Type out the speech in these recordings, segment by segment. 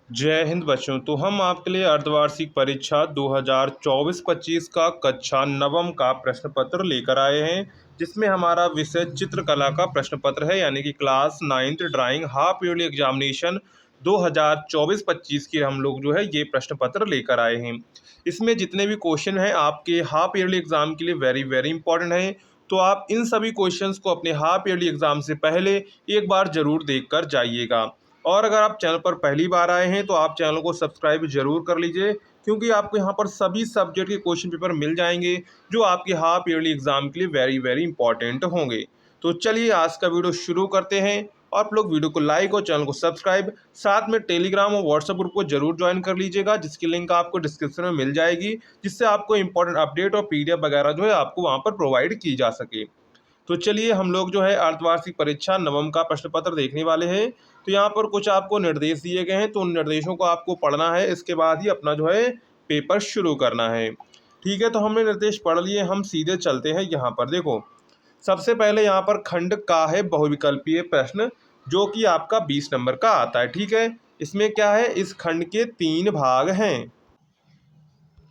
जय हिंद बच्चों। तो हम आपके लिए अर्धवार्षिक परीक्षा 2024-25 का कक्षा नवम का प्रश्न पत्र लेकर आए हैं, जिसमें हमारा विषय चित्रकला का प्रश्न पत्र है, यानी कि class 9th drawing half yearly examination 2024-25 की हम लोग जो है ये प्रश्न पत्र लेकर आए हैं। इसमें जितने भी क्वेश्चन हैं आपके हाफ ईयरली एग्जाम के लिए वेरी वेरी इंपॉर्टेंट हैं। तो आप इन सभी क्वेश्चंस को अपने हाफ ईयरली एग्जाम से पहले एक बार जरूर देख कर जाइएगा। और अगर आप चैनल पर पहली बार आए हैं तो आप चैनल को सब्सक्राइब जरूर कर लीजिए, क्योंकि आपको यहाँ पर सभी सब्जेक्ट के क्वेश्चन पेपर मिल जाएंगे जो आपके हाफ ईयरली एग्जाम के लिए वेरी वेरी इंपॉर्टेंट होंगे। तो चलिए आज का वीडियो शुरू करते हैं। और आप लोग वीडियो को लाइक और चैनल को सब्सक्राइब, साथ में टेलीग्राम और व्हाट्सएप ग्रुप को जरूर ज्वाइन कर लीजिएगा, जिसकी लिंक आपको डिस्क्रिप्शन में मिल जाएगी, जिससे आपको इंपॉर्टेंट अपडेट और पीडीएफ वगैरह जो है आपको वहाँ पर प्रोवाइड की जा सके। तो चलिए हम लोग जो है अर्धवार्षिक परीक्षा नवम का प्रश्न पत्र देखने वाले हैं। तो यहाँ पर कुछ आपको निर्देश दिए गए हैं, तो उन निर्देशों को आपको पढ़ना है, इसके बाद ही अपना जो है पेपर शुरू करना है। ठीक है, तो हमने निर्देश पढ़ लिए, हम सीधे चलते हैं। यहाँ पर देखो, सबसे पहले यहाँ पर खंड का है बहुविकल्पीय प्रश्न, जो कि आपका 20 नंबर का आता है। ठीक है, इसमें क्या है, इस खंड के 3 भाग हैं,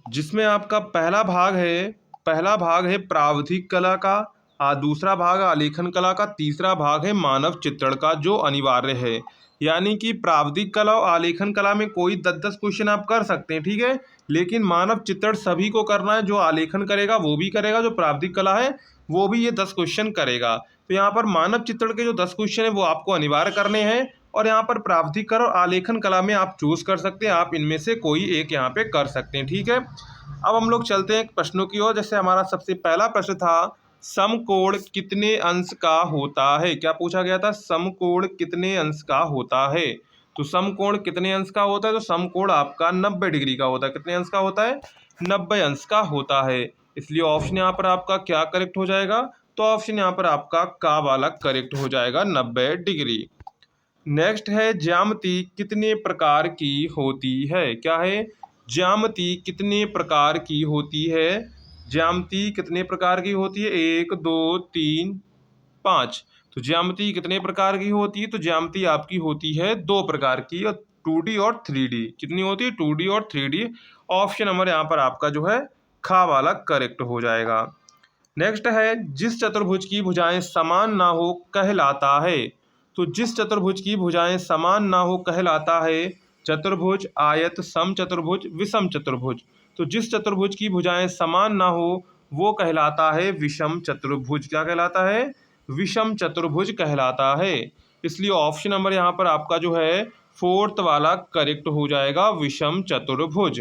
जिसमें आपका पहला भाग है प्रावधिक कला का, दूसरा भाग आलेखन कला का, तीसरा भाग है मानव चित्रण का, जो अनिवार्य है। यानी कि प्रावधिक कला और आलेखन कला में कोई 10-10 क्वेश्चन आप कर सकते हैं, ठीक है, लेकिन मानव चित्रण सभी को करना है। जो आलेखन करेगा वो भी करेगा, जो प्रावधिक कला है वो भी ये 10 क्वेश्चन करेगा। तो यहाँ पर मानव चित्रण के जो 10 क्वेश्चन है वो आपको अनिवार्य करने हैं, और यहाँ पर प्रावधिक कला और आलेखन कला में आप चूज कर सकते हैं, आप इनमें से कोई एक यहाँ पे कर सकते हैं। ठीक है, अब हम लोग चलते हैं प्रश्नों की ओर। जैसे हमारा सबसे पहला प्रश्न था, समकोण कितने अंश का होता है। क्या पूछा गया था, समकोण कितने अंश का होता है। तो समकोण कितने अंश का होता है, तो समकोण आपका 90 डिग्री का होता है। कितने अंश का होता है, 90 अंश का होता है। इसलिए ऑप्शन यहाँ पर आपका क्या करेक्ट हो जाएगा, तो ऑप्शन यहाँ पर आपका का वाला करेक्ट हो जाएगा, 90 डिग्री। नेक्स्ट है, ज्यामिति कितने प्रकार की होती है। क्या है, ज्यामिति कितने प्रकार की होती है। ज्यामिति कितने प्रकार की होती है, 1 2 3 5। तो ज्यामिति कितने प्रकार की होती है, तो ज्यामिति आपकी होती है 2 प्रकार की, और 2D और 3D। कितनी होती है, 2D और 3D। ऑप्शन नंबर यहाँ पर आपका जो है खा वाला करेक्ट हो जाएगा। नेक्स्ट है, जिस चतुर्भुज की भुजाएं समान ना हो कहलाता है। तो जिस चतुर्भुज की भुजाएं समान ना हो कहलाता है, चतुर्भुज, आयत, समचतुर्भुज, विषम चतुर्भुज। तो जिस चतुर्भुज की भुजाएं समान ना हो वो कहलाता है विषम चतुर्भुज। क्या कहलाता है, विषम चतुर्भुज कहलाता है। इसलिए ऑप्शन नंबर यहाँ पर आपका जो है 4th वाला करेक्ट हो जाएगा, विषम चतुर्भुज।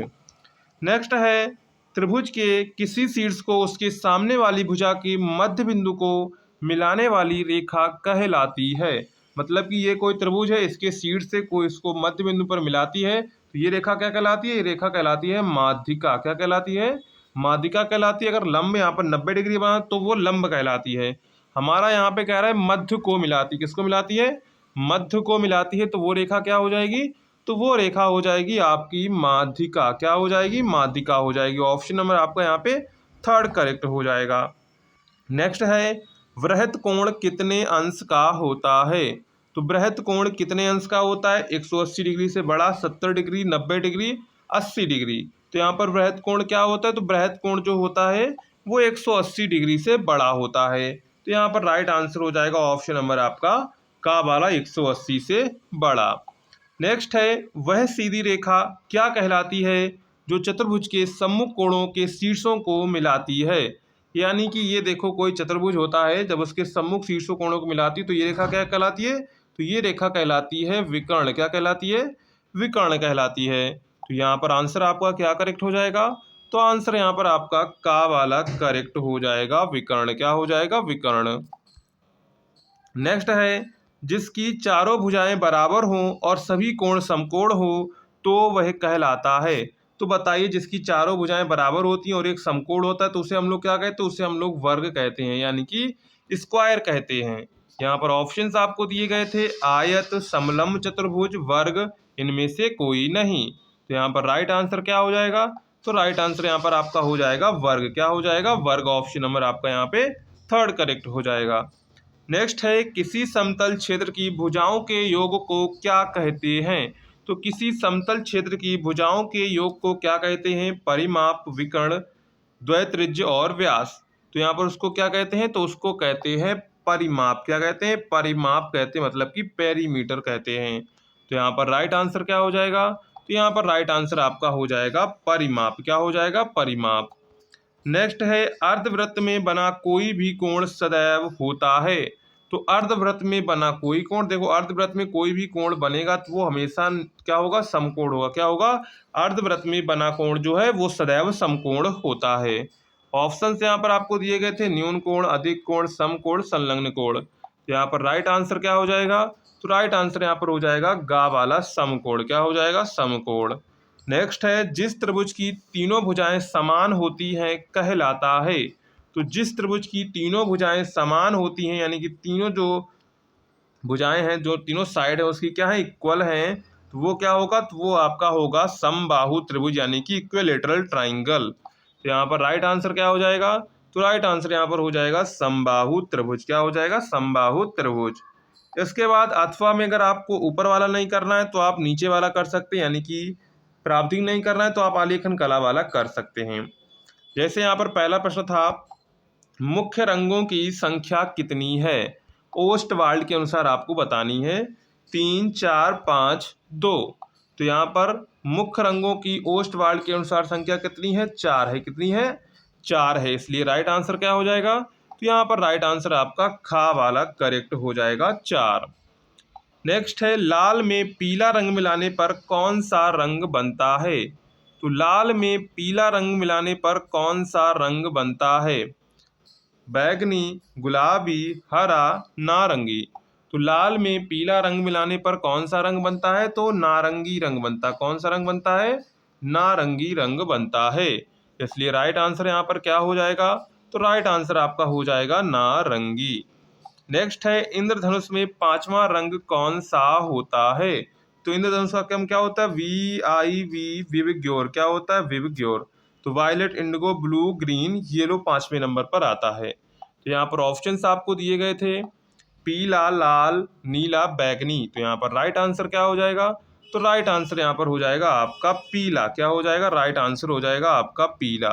नेक्स्ट है, त्रिभुज के किसी शीर्ष को उसके सामने वाली भुजा के मध्य बिंदु को मिलाने वाली रेखा कहलाती है। मतलब कि ये कोई त्रिभुज है, इसके शीर्ष से कोई इसको मध्य बिंदु पर मिलाती है, तो ये रेखा क्या कहलाती है, ये रेखा कहलाती है माध्यिका। क्या कहलाती है, माध्यिका कहलाती है। अगर लंब यहाँ पर 90 डिग्री बना तो वो लंब कहलाती है। हमारा यहाँ पे कह रहा है मध्य को मिलाती, किसको मिलाती है, मध्य को मिलाती है, तो वो रेखा क्या हो जाएगी, तो वो रेखा हो जाएगी आपकी माध्यिका। क्या हो जाएगी, माध्यिका हो जाएगी। ऑप्शन नंबर आपका यहाँ पे 3rd करेक्ट हो जाएगा। नेक्स्ट है, वृहत कोण कितने अंश का होता है। तो वृहत कोण कितने अंश का होता है, 180 डिग्री से बड़ा, 70 डिग्री, 90 डिग्री, 80 डिग्री। तो यहाँ पर वृहत कोण क्या होता है, तो वृहत कोण जो होता है वो 180 डिग्री से बड़ा होता है। तो यहाँ पर राइट आंसर हो जाएगा ऑप्शन नंबर आपका का वाला, 180 से बड़ा। नेक्स्ट है, वह सीधी रेखा क्या कहलाती है जो चतुर्भुज के सम्मुख कोणों के शीर्षों को मिलाती है। यानी कि ये देखो, कोई चतुर्भुज होता है, जब उसके सम्मुख शीर्षों कोणों को मिलाती है तो ये रेखा क्या कहलाती है, तो ये रेखा कहलाती है विकर्ण। क्या कहलाती है, विकर्ण कहलाती है। तो यहाँ पर आंसर आपका क्या करेक्ट हो जाएगा, तो आंसर यहाँ पर आपका का वाला करेक्ट हो जाएगा, विकर्ण। क्या हो जाएगा, विकर्ण। नेक्स्ट है, जिसकी चारों भुजाएं बराबर हों और सभी कोण समकोण हो तो वह कहलाता है। तो बताइए, जिसकी चारों भुजाएं बराबर होती हैं और एक समकोण होता है तो उसे हम लोग क्या कहते हैं, उसे हम लोग वर्ग कहते हैं, यानी कि स्क्वायर कहते हैं। यहाँ पर ऑप्शंस आपको दिए गए थे, आयत, समलंब चतुर्भुज, वर्ग, इनमें से कोई नहीं। तो यहाँ पर राइट आंसर क्या हो जाएगा, तो राइट आंसर यहाँ पर आपका हो जाएगा वर्ग। क्या हो जाएगा, वर्ग। ऑप्शन नंबर आपका यहाँ पे 3rd करेक्ट हो जाएगा। नेक्स्ट है, किसी समतल क्षेत्र की भुजाओं के योग को क्या कहते हैं। तो किसी समतल क्षेत्र की भुजाओं के योग को क्या कहते हैं? परिमाप, विकर्ण, द्वैत्रिज्य और व्यास। तो यहाँ पर उसको क्या कहते हैं? तो उसको कहते हैं परिमाप। क्या कहते हैं? परिमाप कहते हैं, मतलब कि पेरीमीटर कहते हैं। तो यहाँ पर राइट आंसर क्या हो जाएगा? तो यहाँ पर राइट आंसर आपका हो जाएगा परिमाप। क्या हो जाएगा? परिमाप। नेक्स्ट है, अर्धवृत्त में बना कोई भी कोण सदैव होता है। तो अर्धवृत्त में बना कोई कोण, देखो अर्धवृत्त में कोई भी कोण बनेगा तो वो हमेशा क्या होगा? समकोण होगा। क्या होगा? अर्धवृत्त में बना कोण जो है वो सदैव समकोण होता है। ऑप्शन यहाँ पर आपको दिए गए थे, न्यून कोण, अधिक कोण, समकोण, संलग्न कोण। तो यहाँ पर राइट आंसर क्या हो जाएगा? तो राइट आंसर यहाँ पर हो जाएगा गा वाला समकोण। क्या हो जाएगा? समकोण। नेक्स्ट है, जिस त्रिभुज की तीनों भुजाएं समान होती हैं कहलाता है। तो जिस त्रिभुज की तीनों भुजाएं समान होती हैं, यानी कि तीनों जो भुजाएं हैं, जो तीनों साइड है उसकी क्या है? इक्वल हैं, तो वो क्या होगा? तो वो आपका होगा समबाहु त्रिभुज, यानी कि इक्विलेटरल ट्राइंगल। तो यहाँ पर राइट आंसर क्या हो जाएगा? तो राइट आंसर यहाँ पर हो जाएगा समबाहु त्रिभुज। क्या हो जाएगा? समबाहु त्रिभुज। इसके बाद अथवा में अगर आपको ऊपर वाला नहीं करना है तो आप नीचे वाला कर सकते हैं, यानी कि प्राप्तिक नहीं करना है तो आप आलेखन कला वाला कर सकते हैं। जैसे यहाँ पर पहला प्रश्न था, मुख्य रंगों की संख्या कितनी है? ओस्टवाल्ड के अनुसार आपको बतानी है। 3, 4, 5, 2। तो यहाँ पर मुख्य रंगों की ओस्टवाल्ड के अनुसार संख्या कितनी है? 4 है। कितनी है? 4 है। इसलिए राइट आंसर क्या हो जाएगा? तो यहाँ पर राइट आंसर आपका खा वाला करेक्ट हो जाएगा, 4। नेक्स्ट है, लाल में पीला रंग मिलाने पर कौन सा रंग बनता है? तो लाल में पीला रंग मिलाने पर कौन सा रंग बनता है? बैगनी, गुलाबी, हरा, नारंगी। तो लाल में पीला रंग मिलाने पर कौन सा रंग बनता है? तो नारंगी रंग बनता है। कौन सा रंग बनता है? नारंगी रंग बनता है। इसलिए राइट आंसर यहाँ पर क्या हो जाएगा? तो राइट आंसर आपका हो जाएगा नारंगी। नेक्स्ट है, इंद्रधनुष में पांचवा रंग कौन सा होता है? तो इंद्रधनुष का क्या होता है? VIV, विविग्योर। क्या होता है? विविग्योर। तो violet, indigo, blue, green, yellow 5वें नंबर पर आता है। तो यहाँ पर ऑप्शंस आपको दिए गए थे, पीला, लाल, नीला, बैगनी। तो यहाँ पर राइट आंसर क्या हो जाएगा? तो राइट आंसर यहाँ पर हो जाएगा आपका पीला। क्या हो जाएगा? राइट आंसर हो जाएगा आपका पीला।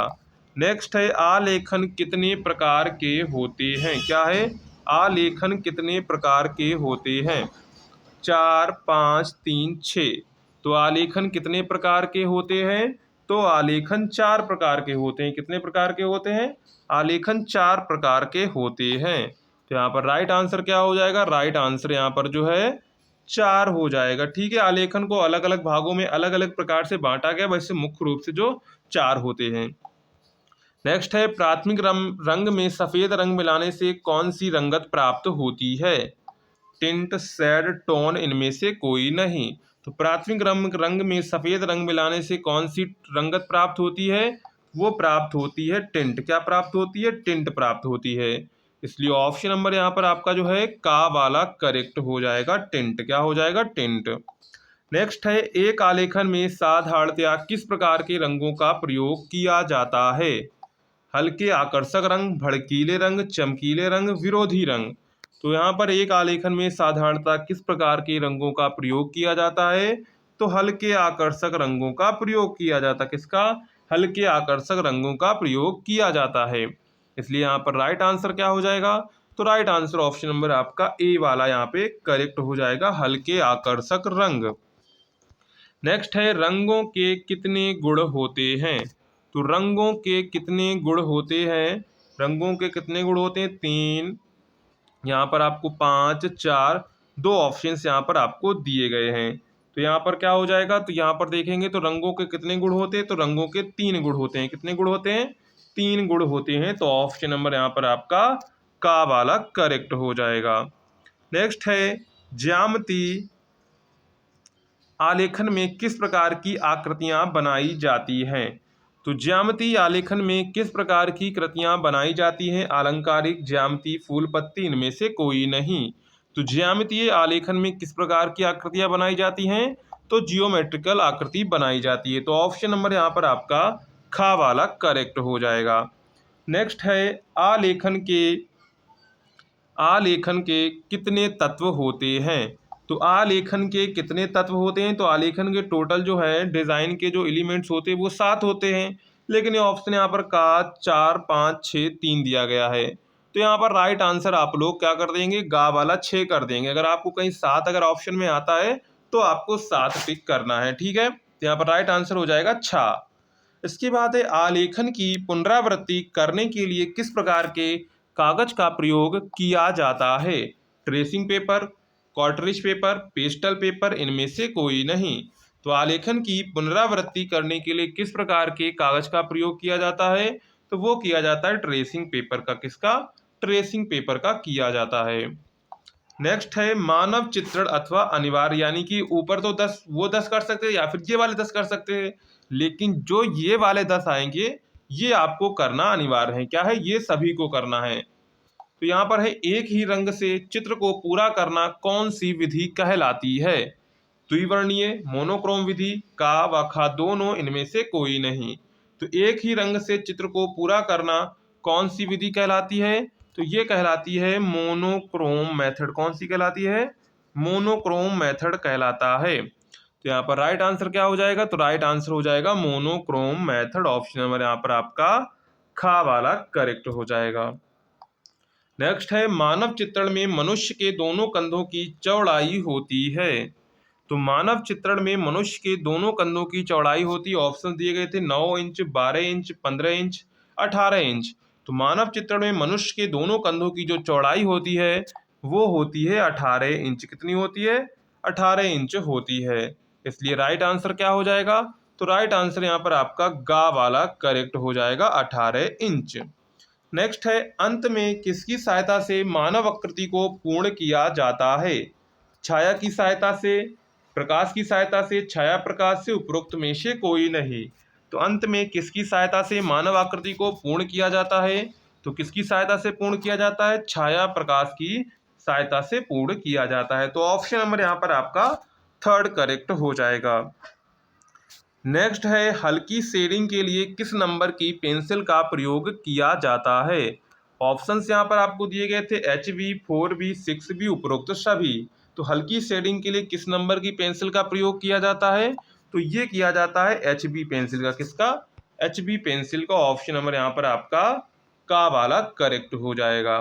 नेक्स्ट है, आलेखन कितने प्रकार के होते हैं? क्या है? आलेखन कितने प्रकार के होते हैं? 4, 5, 3, 6। तो आलेखन कितने प्रकार के होते हैं? तो आलेखन 4 प्रकार के होते हैं। कितने प्रकार के होते हैं? आलेखन 4 प्रकार के होते हैं। तो यहाँ पर राइट आंसर क्या हो जाएगा? राइट आंसर यहाँ पर जो है 4 हो जाएगा। ठीक है, आलेखन को अलग अलग भागों में अलग अलग प्रकार से बांटा गया, वैसे मुख्य रूप से जो 4 होते हैं। नेक्स्ट है, प्राथमिक रंग में सफ़ेद रंग मिलाने से कौन सी रंगत प्राप्त होती है? टिंट, शेड, टोन, इनमें से कोई नहीं। तो प्राथमिक रंग में सफ़ेद रंग मिलाने से कौन सी रंगत प्राप्त होती है? वो प्राप्त होती है टिंट। क्या प्राप्त होती है? टिंट प्राप्त होती है। इसलिए ऑप्शन नंबर यहाँ पर आपका जो है का वाला करेक्ट हो जाएगा, टिंट। क्या हो जाएगा? टिंट। नेक्स्ट है, एक आलेखन में साधारणतया किस प्रकार के रंगों का प्रयोग किया जाता है? हल्के आकर्षक रंग, भड़कीले रंग, चमकीले रंग, विरोधी रंग। तो यहाँ पर एक आलेखन में साधारणतः किस प्रकार के रंगों का प्रयोग किया जाता है? तो हल्के आकर्षक रंगों का प्रयोग किया जाता है। किसका? हल्के आकर्षक रंगों का प्रयोग किया जाता है। इसलिए यहाँ पर राइट आंसर क्या हो जाएगा? तो राइट आंसर ऑप्शन नंबर आपका ए वाला यहाँ पे करेक्ट हो जाएगा, हल्के आकर्षक रंग। नेक्स्ट है, रंगों के कितने गुण होते हैं? तो रंगों के कितने गुण होते हैं? रंगों के कितने गुण होते हैं? 3, यहाँ पर आपको 5, 4, 2 ऑप्शंस यहाँ पर आपको दिए गए हैं। तो यहाँ पर क्या हो जाएगा? तो यहाँ पर देखेंगे तो रंगों के कितने गुण होते हैं? तो रंगों के 3 गुण होते हैं। कितने गुण होते हैं? 3 गुण होते हैं। तो ऑप्शन नंबर यहाँ पर आपका का वाला करेक्ट हो जाएगा। नेक्स्ट है, ज्यामिति आलेखन में किस प्रकार की आकृतियां बनाई जाती हैं? तो ज्यामिति आलेखन में किस प्रकार की कृतियां बनाई जाती हैं? अलंकारिक, ज्यामिति, फूल पत्ती, इनमें से कोई नहीं। तो ज्यामितीय आलेखन में किस प्रकार की आकृतियां बनाई जाती हैं? तो जियोमेट्रिकल आकृति बनाई जाती है। तो ऑप्शन नंबर यहाँ पर आपका खा वाला करेक्ट हो जाएगा। नेक्स्ट है, आलेखन के कितने तत्व होते हैं? तो आलेखन के कितने तत्व होते हैं? तो आलेखन के टोटल जो है डिजाइन के जो एलिमेंट्स होते हैं वो 7 होते हैं, लेकिन ये ऑप्शन यहाँ पर का 4 5 6 3 दिया गया है। तो यहाँ पर राइट आंसर आप लोग क्या कर देंगे? गा वाला 6 कर देंगे। अगर आपको कहीं 7 अगर ऑप्शन में आता है तो आपको 7 टिक करना है, ठीक है। तो यहाँ पर राइट आंसर हो जाएगा 6। इसके बाद है आलेखन की पुनरावृत्ति करने के लिए किस प्रकार के कागज का प्रयोग किया जाता है? Tracing paper, cartridge paper, pastel paper, इनमें से कोई नहीं। तो आलेखन की पुनरावृत्ति करने के लिए किस प्रकार के कागज का प्रयोग किया जाता है? तो वो किया जाता है ट्रेसिंग पेपर का। किसका? ट्रेसिंग पेपर का किया जाता है। नेक्स्ट है मानव चित्रण अथवा अनिवार्य, यानी कि ऊपर तो 10 वो 10 कर सकते हैं या फिर ये वाले 10 कर सकते हैं, लेकिन जो ये वाले 10 आएंगे ये आपको करना अनिवार्य है। क्या है? ये सभी को करना है। तो यहाँ पर है एक ही रंग से चित्र को पूरा करना कौन सी विधि कहलाती है? द्विवर्णीय, मोनोक्रोम विधि, का व खा दोनों, इनमें से कोई नहीं। तो एक ही रंग से चित्र को पूरा करना कौन सी विधि कहलाती है? तो ये कहलाती है मोनोक्रोम मेथड। कौन सी कहलाती है? मोनोक्रोम मेथड कहलाता है। तो यहाँ पर राइट आंसर क्या हो जाएगा? तो राइट आंसर हो जाएगा मोनोक्रोम मेथड। ऑप्शन नंबर यहाँ पर आपका खा वाला करेक्ट हो जाएगा। नेक्स्ट है मानव चित्रण में मनुष्य के दोनों कंधों की चौड़ाई होती है। तो मानव चित्रण में मनुष्य के दोनों कंधों की चौड़ाई होती है। ऑप्शन दिए गए थे 9 इंच, 12 इंच, 15 इंच, 18 इंच। तो मानव चित्रण में मनुष्य के दोनों कंधों की जो चौड़ाई होती है वो होती है 18 इंच। कितनी होती है? 18 इंच होती है। इसलिए राइट आंसर क्या हो जाएगा? तो राइट आंसर यहाँ पर आपका गा वाला करेक्ट हो जाएगा, 18 इंच। नेक्स्ट है अंत में किसकी सहायता से मानव आकृति को पूर्ण किया जाता है? छाया की सहायता से, प्रकाश की सहायता से, छाया प्रकाश से, उपरोक्त में से कोई नहीं। तो अंत में किसकी सहायता से मानव आकृति को पूर्ण किया जाता है? तो किसकी सहायता से पूर्ण किया जाता है? छाया प्रकाश की सहायता से पूर्ण किया जाता है। तो ऑप्शन नंबर यहाँ पर आपका थर्ड करेक्ट हो जाएगा। नेक्स्ट है हल्की शेडिंग के लिए किस नंबर की पेंसिल का प्रयोग किया जाता है? ऑप्शंस यहाँ पर आपको दिए गए थे HB, 4B, 6B, उपरोक्त सभी। तो हल्की शेडिंग के लिए किस नंबर की पेंसिल का प्रयोग किया जाता है? तो ये किया जाता है HB पेंसिल का। किसका? HB पेंसिल का। ऑप्शन नंबर यहाँ पर आपका का वाला करेक्ट हो जाएगा।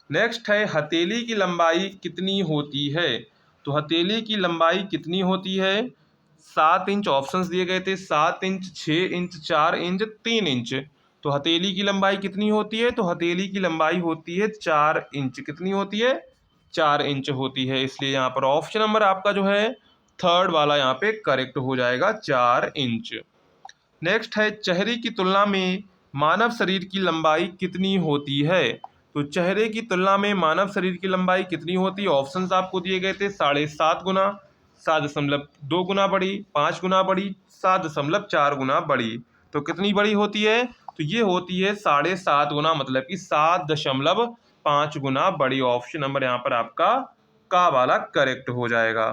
नेक्स्ट है हथेली की लंबाई कितनी होती है? तो हथेली की लंबाई कितनी होती है? 7 इंच ऑप्शंस दिए गए थे, 7 इंच, 6 इंच, 4 इंच, 3 इंच। तो हथेली की लंबाई कितनी होती है? तो हथेली की लंबाई होती है 4 इंच। कितनी होती है? 4 इंच होती है। इसलिए यहाँ पर ऑप्शन नंबर आपका जो है थर्ड वाला यहाँ पे करेक्ट हो जाएगा, 4 इंच। नेक्स्ट है चेहरे की तुलना में मानव शरीर की लंबाई कितनी होती है? तो चेहरे की तुलना में मानव शरीर की लंबाई कितनी होती है? ऑप्शंस आपको दिए गए थे 7.5 गुना, 7.2 गुना बड़ी, 5 गुना बड़ी, 7.4 गुना बड़ी। तो कितनी बड़ी होती है? तो ये होती है 7.5 गुना, मतलब कि 7.5 गुना बड़ी। ऑप्शन नंबर यहाँ पर आपका का वाला करेक्ट हो जाएगा।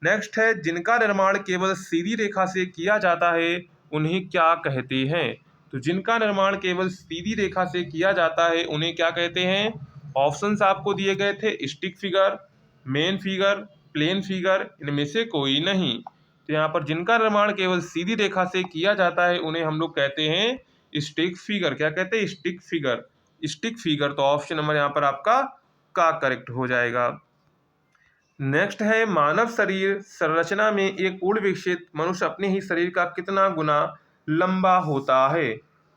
नेक्स्ट है जिनका निर्माण केवल सीधी रेखा से किया जाता है उन्हें क्या कहते हैं? तो जिनका निर्माण केवल सीधी रेखा से किया जाता है उन्हें क्या कहते हैं? ऑप्शंस आपको दिए गए थे stick figure, man figure, plane figure, इनमें से कोई नहीं। तो यहाँ पर जिनका निर्माण केवल सीधी रेखा से किया जाता है उन्हें हम लोग कहते हैं स्टिक फिगर। क्या कहते हैं? Stick figure. Stick figure. तो ऑप्शन नंबर यहाँ पर आपका का करेक्ट हो जाएगा। नेक्स्ट है मानव शरीर संरचना में एक पूर्ण विकसित मनुष्य अपने ही शरीर का कितना गुना लंबा होता है?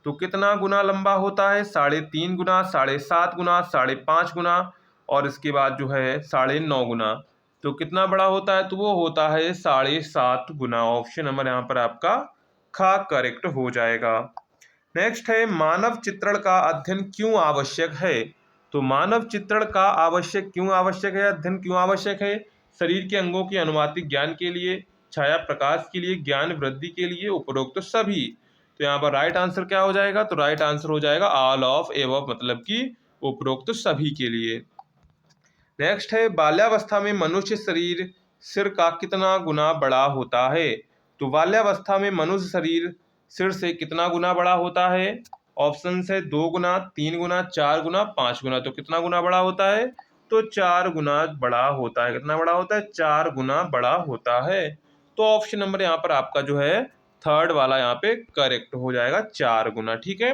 तो कितना गुना लंबा होता है? 3.5 गुना, 7.5 गुना, 5.5 गुना, और इसके बाद जो है 9.5 गुना। तो कितना बड़ा होता है? तो वो होता है 7.5 गुना। ऑप्शन नंबर यहाँ पर आपका खा करेक्ट हो जाएगा। नेक्स्ट है मानव चित्रण का अध्ययन क्यों आवश्यक है? तो मानव चित्रण का क्यों आवश्यक है, अध्ययन क्यों आवश्यक है? शरीर के अंगों के अनुवातिक ज्ञान के लिए, छाया प्रकाश के लिए, ज्ञान वृद्धि के लिए, उपरोक्त सभी। तो यहाँ पर राइट आंसर क्या हो जाएगा? तो राइट आंसर हो जाएगा ऑल ऑफ एबव, मतलब कि उपरोक्त सभी के लिए। नेक्स्ट है बाल्यावस्था में मनुष्य शरीर सिर का कितना गुना बड़ा होता है? तो बाल्यावस्था में मनुष्य शरीर सिर से कितना गुना बड़ा होता है? ऑप्शन है 2 गुना, 3 गुना, 4 गुना, 5 गुना। तो कितना गुना बड़ा होता है? तो 4 गुना बड़ा होता है। कितना बड़ा होता है? 4 गुना बड़ा होता है। तो ऑप्शन नंबर यहाँ पर आपका जो है थर्ड वाला यहाँ पे करेक्ट हो जाएगा, 4 गुना। ठीक है,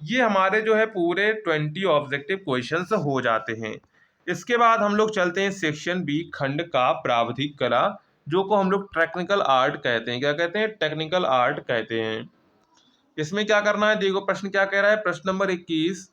ये हमारे जो है पूरे 20 ऑब्जेक्टिव क्वेश्चंस हो जाते हैं। इसके बाद हम लोग चलते हैं सेक्शन बी, खंड का प्रावधिक कला, जो को हम लोग टेक्निकल आर्ट कहते हैं। क्या कहते हैं? टेक्निकल आर्ट कहते हैं। इसमें क्या करना है, देखो प्रश्न क्या कह रहा है। प्रश्न नंबर 21,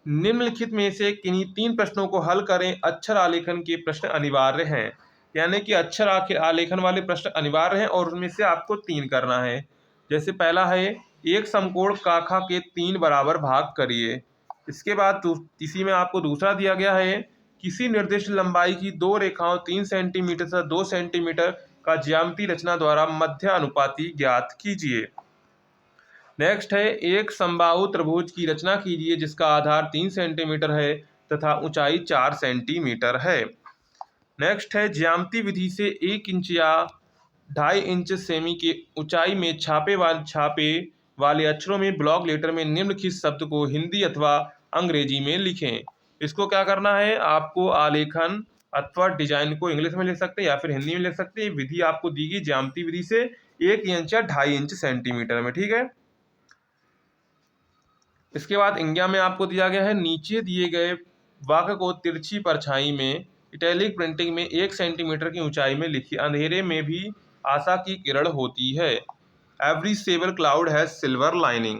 निम्नलिखित में से किन्हीं 3 प्रश्नों को हल करें। अक्षर आलेखन के प्रश्न अनिवार्य हैं, यानी कि अक्षर आलेखन वाले प्रश्न अनिवार्य हैं और उनमें से आपको 3 करना है। जैसे पहला है, एक समकोण काखा के 3 बराबर भाग करिए। इसके बाद इसी में आपको दूसरा दिया गया है, किसी निर्दिष्ट लंबाई की 2 रेखाओं 3 सेंटीमीटर से 2 सेंटीमीटर का ज्यामिति रचना द्वारा मध्य अनुपाती ज्ञात कीजिए। नेक्स्ट है, एक समबाहु त्रिभुज की रचना कीजिए जिसका आधार 3 सेंटीमीटर है तथा ऊंचाई 4 सेंटीमीटर है। नेक्स्ट है, ज्यामिति विधि से 1 इंच या 2.5 इंच सेमी के ऊंचाई में छापे वाले अक्षरों में ब्लॉक लेटर में निम्नलिखित शब्द को हिंदी अथवा अंग्रेजी में लिखें। इसको क्या करना है, आपको आलेखन अथवा डिजाइन को इंग्लिश में लिख सकते हैं या फिर हिंदी में लिख सकते हैं। विधि आपको दी गई ज्यामिति विधि से 1 इंच या 2.5 इंच सेंटीमीटर में। ठीक है, इसके बाद इंग्या में आपको दिया गया है, नीचे दिए गए वाक्य को तिरछी परछाई में इटैलिक प्रिंटिंग में 1 सेंटीमीटर की ऊंचाई में लिखिए। अंधेरे में भी आशा की किरण होती है। Every saver cloud has silver lining.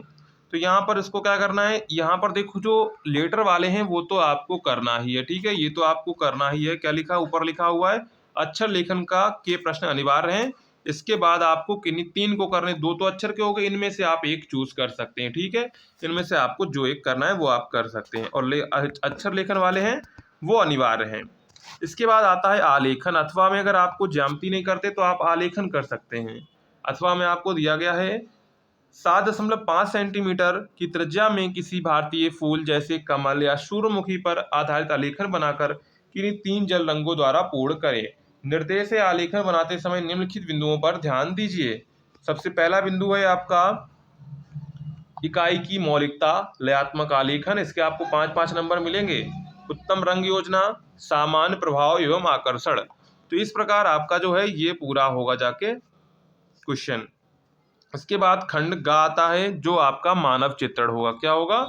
तो यहाँ पर इसको क्या करना है, यहाँ पर देखो जो लेटर वाले हैं वो तो आपको करना ही है। ठीक है, ये तो आपको करना ही है। क्या लिखा, ऊपर लिखा हुआ है अक्षर लेखन का के प्रश्न अनिवार्य हैं। इसके बाद आपको किन्हीं 3 को करने, 2 तो अक्षर के हो गए, इनमें से आप एक चूज कर सकते हैं। ठीक है, इनमें से आपको जो एक करना है वो आप कर सकते हैं, और अक्षर लेखन वाले हैं वो अनिवार्य हैं। इसके बाद आता है आलेखन। अथवा में अगर आपको ज्यामिति नहीं करते तो आप आलेखन कर सकते हैं। अथवा में आपको दिया गया है, 7.5 सेंटीमीटर की त्रिज्या में किसी भारतीय फूल जैसे कमल या सूर्यमुखी पर आधारित आलेखन बनाकर किन्हीं 3 जल रंगों द्वारा पूर्ण करें। निर्देश है, आलेखन बनाते समय निम्नलिखित बिंदुओं पर ध्यान दीजिए। सबसे पहला बिंदु है आपका इकाई की मौलिकता, लयात्मक आलेखन, इसके आपको 5-5 नंबर मिलेंगे। उत्तम रंग योजना, सामान्य प्रभाव एवं आकर्षण। तो इस प्रकार आपका जो है ये पूरा होगा जाके क्वेश्चन। इसके बाद खंड ग आता है, जो आपका मानव चित्रण होगा। क्या होगा?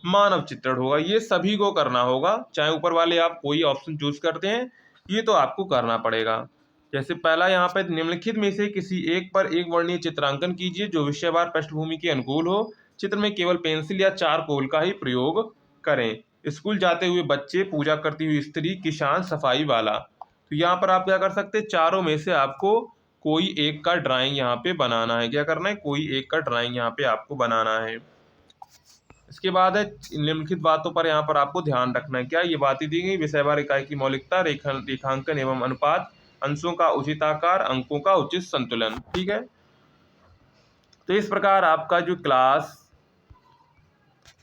मानव चित्रण होगा। ये सभी को करना होगा, चाहे ऊपर वाले आप कोई ऑप्शन चूज करते हैं, ये तो आपको करना पड़ेगा। जैसे पहला यहाँ पे, निम्नलिखित में से किसी एक पर एक वर्णीय चित्रांकन कीजिए जो विषयवार पृष्ठभूमि के अनुकूल हो। चित्र में केवल पेंसिल या चारकोल का ही प्रयोग करें। स्कूल जाते हुए बच्चे, पूजा करती हुई स्त्री, किसान, सफाई वाला। तो यहाँ पर आप क्या कर सकते हैं, चारों में से आपको कोई एक का ड्राइंग यहाँ पे बनाना है। क्या करना है, कोई एक का ड्राइंग यहाँ पे आपको बनाना है। इसके बाद है, निम्नलिखित बातों पर यहाँ पर आपको ध्यान रखना है। क्या ये बातें दी गई, विषयवार इकाई की मौलिकता, रेखांकन एवं अनुपात, अंशों का उचित आकार, अंकों का उचित संतुलन। ठीक है, तो इस प्रकार आपका जो क्लास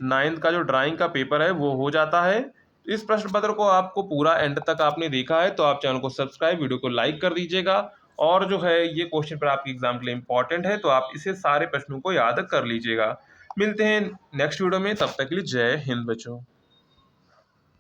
9th का जो ड्राइंग का पेपर है वो हो जाता है। तो इस प्रश्न पत्र को आपको पूरा एंड तक आपने देखा है तो आप चैनल को सब्सक्राइब, वीडियो को लाइक कर दीजिएगा। और जो है ये क्वेश्चन पर आपके एग्जाम के लिए इंपॉर्टेंट है, तो आप इसे सारे प्रश्नों को याद कर लीजिएगा। मिलते हैं नेक्स्ट वीडियो में, तब तक के लिए जय हिंद बच्चों।